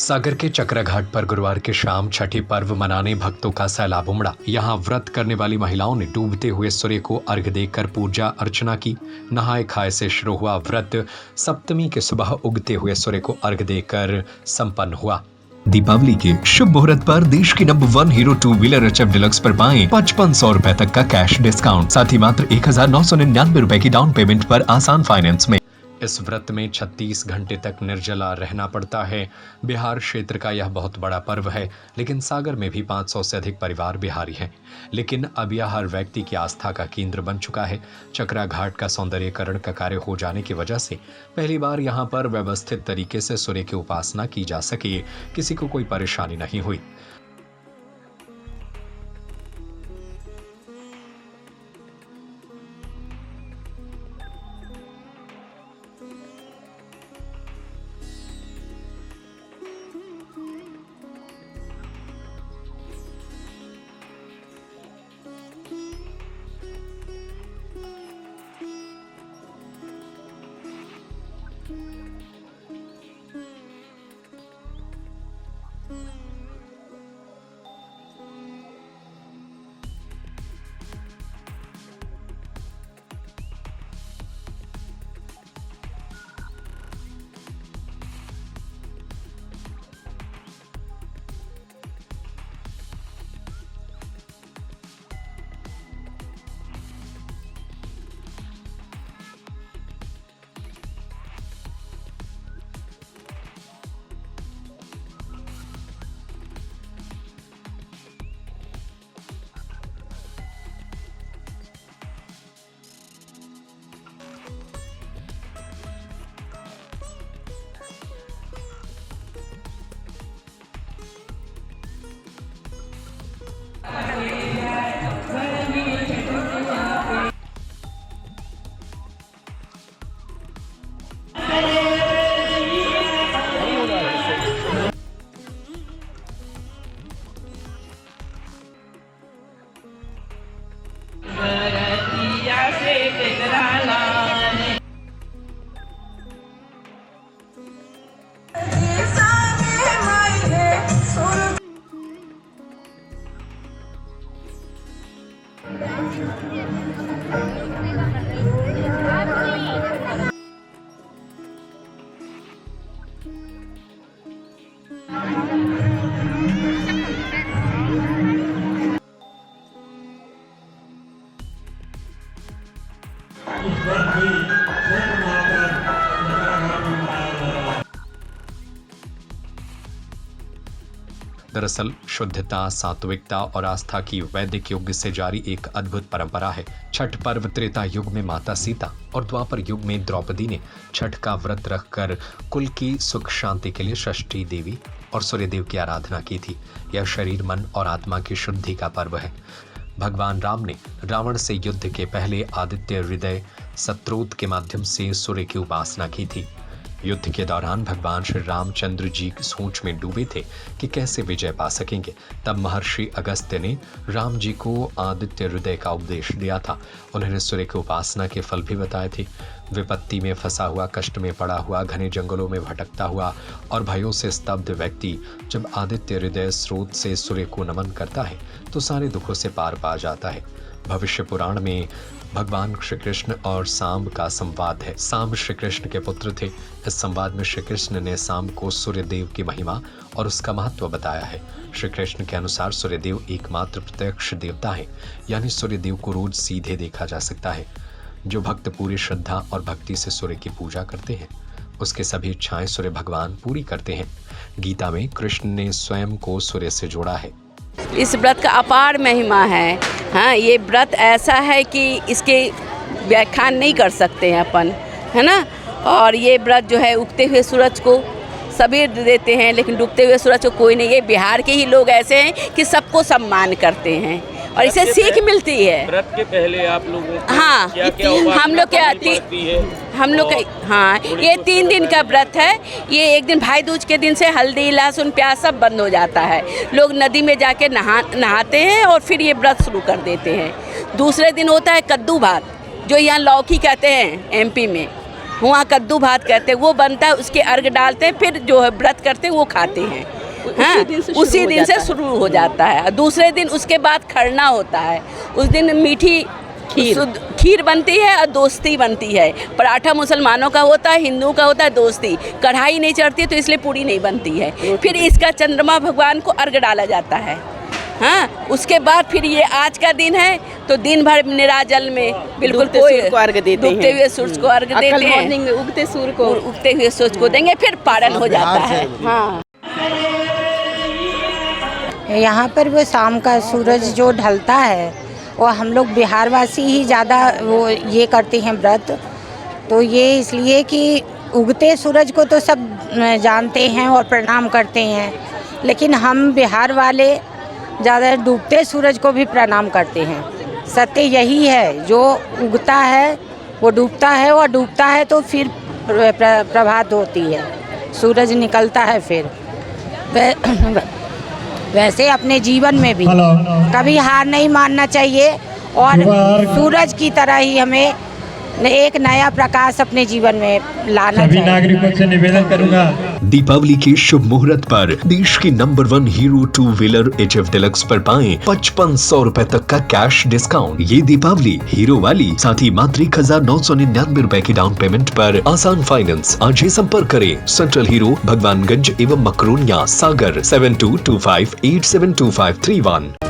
सागर के चक्रा घाट पर गुरुवार की शाम छठी पर्व मनाने भक्तों का सैलाब उमड़ा। यहाँ व्रत करने वाली महिलाओं ने डूबते हुए सूर्य को अर्घ्य देकर पूजा अर्चना की। नहाए खाए से शुरू हुआ व्रत सप्तमी के सुबह उगते हुए सूर्य को अर्घ्य देकर संपन्न हुआ। दीपावली के शुभ मुहूर्त पर देश की number 1 hero 2 wheeler HF deluxe पर पाएं 5500 रुपए तक का कैश डिस्काउंट, साथ ही मात्र 1999 रुपए की डाउन पेमेंट पर आसान फाइनेंस में। इस व्रत में 36 घंटे तक निर्जला रहना पड़ता है। बिहार क्षेत्र का यह बहुत बड़ा पर्व है, लेकिन सागर में भी 500 से अधिक परिवार बिहारी हैं। लेकिन अब यह हर व्यक्ति की आस्था का केंद्र बन चुका है। चक्रा घाट का सौंदर्यीकरण का कार्य हो जाने की वजह से पहली बार यहाँ पर व्यवस्थित तरीके से सूर्य की उपासना की जा सके। किसी को कोई परेशानी नहीं हुई। दरअसल शुद्धता, सात्विकता और आस्था की वैदिक युग से जारी एक अद्भुत परंपरा है। छठ पर्व त्रेता युग में माता सीता और द्वापर युग में द्रौपदी ने छठ का व्रत रखकर कुल की सुख शांति के लिए षष्ठी देवी और सूर्यदेव की आराधना की थी। यह शरीर, मन और आत्मा की शुद्धि का पर्व है। भगवान राम ने रावण से युद्ध के पहले आदित्य हृदय सत्रोत के माध्यम से सूर्य की उपासना की थी। युद्ध के दौरान भगवान श्री रामचंद्र जी सोच में डूबे थे कि कैसे विजय पा सकेंगे। तब महर्षि अगस्त्य ने राम जी को आदित्य हृदय का उपदेश दिया था। उन्होंने सूर्य की उपासना के फल भी बताए थे। विपत्ति में फंसा हुआ, कष्ट में पड़ा हुआ, घने जंगलों में भटकता हुआ और भयों से स्तब्ध व्यक्ति जब आदित्य हृदय स्रोत से सूर्य को नमन करता है तो सारे दुखों से पार पा जाता है। भविष्य पुराण में भगवान श्री कृष्ण और सांब का संवाद है। सांब श्री कृष्ण के पुत्र थे। इस संवाद में श्री कृष्ण ने सांब को सूर्यदेव की महिमा और उसका महत्व बताया है। श्री कृष्ण के अनुसार सूर्यदेव एकमात्र प्रत्यक्ष देवता है, यानी सूर्यदेव को रोज सीधे देखा जा सकता है। जो भक्त पूरी श्रद्धा और भक्ति से सूर्य की पूजा करते हैं, उसके सभी इच्छाएं सूर्य भगवान पूरी करते हैं। गीता में कृष्ण ने स्वयं को सूर्य से जोड़ा है। इस व्रत का अपार महिमा है। हाँ, ये व्रत ऐसा है कि इसके व्याख्यान नहीं कर सकते हैं अपन, है ना। और ये व्रत जो है उगते हुए सूरज को सभी देते हैं, लेकिन डूबते हुए सूरज को कोई नहीं। ये बिहार के ही लोग ऐसे हैं कि सबको सम्मान करते हैं और इसे सीख मिलती है। व्रत के पहले आप लोगों को हाँ, हम लोग हाँ, ये 3 दिन का व्रत है। ये एक दिन भाई दूज के दिन से हल्दी, लहसुन, प्याज सब बंद हो जाता है। लोग नदी में जाके नहाते हैं और फिर ये व्रत शुरू कर देते हैं। दूसरे दिन होता है कद्दू भात, जो यहाँ लौकी कहते हैं MP में। वहाँ कद्दू भात कहते हैं, वो बनता है, उसके अर्घ डालते हैं, फिर जो है व्रत करते हैं वो खाते हैं। हाँ, उसी दिन से शुरू हो जाता है। दूसरे दिन उसके बाद खरना होता है। उस दिन मीठी खीर बनती है और दोस्ती बनती है। पराठा मुसलमानों का होता है, हिंदुओं का होता है दोस्ती। कढ़ाई नहीं चढ़ती तो इसलिए पूड़ी नहीं बनती है। फिर इसका चंद्रमा भगवान को अर्घ डाला जाता है। हाँ, उसके बाद फिर ये आज का दिन है तो दिन भर निराजल में बिल्कुल कोई डूबते हुए सूरज को अर्घ देते हैं, उगते हुए सूरज को देंगे, फिर पारण हो जाता है। हाँ, यहाँ पर वो शाम का सूरज जो ढलता है वो हम लोग बिहारवासी ही ज़्यादा वो ये करते हैं व्रत। तो ये इसलिए कि उगते सूरज को तो सब जानते हैं और प्रणाम करते हैं, लेकिन हम बिहार वाले ज़्यादा डूबते सूरज को भी प्रणाम करते हैं। सत्य यही है, जो उगता है वो डूबता है, और डूबता है तो फिर प्रभात होती है, सूरज निकलता है। फिर वैसे अपने जीवन में भी कभी हार नहीं मानना चाहिए, और सूरज की तरह ही हमें एक नया प्रकाश अपने जीवन में लाना चाहिए। सभी नागरिकों से निवेदन करूंगा, दीपावली के शुभ मुहूर्त पर देश की number 1 hero 2 wheeler HF deluxe पर पाएं 5500 रुपए तक का कैश डिस्काउंट। ये दीपावली हीरो वाली, साथ ही मात्र 1999 रुपए की डाउन पेमेंट पर आसान फाइनेंस। आज ही संपर्क करें सेंट्रल हीरो, भगवानगंज एवं मकरोनिया, सागर 7225872531।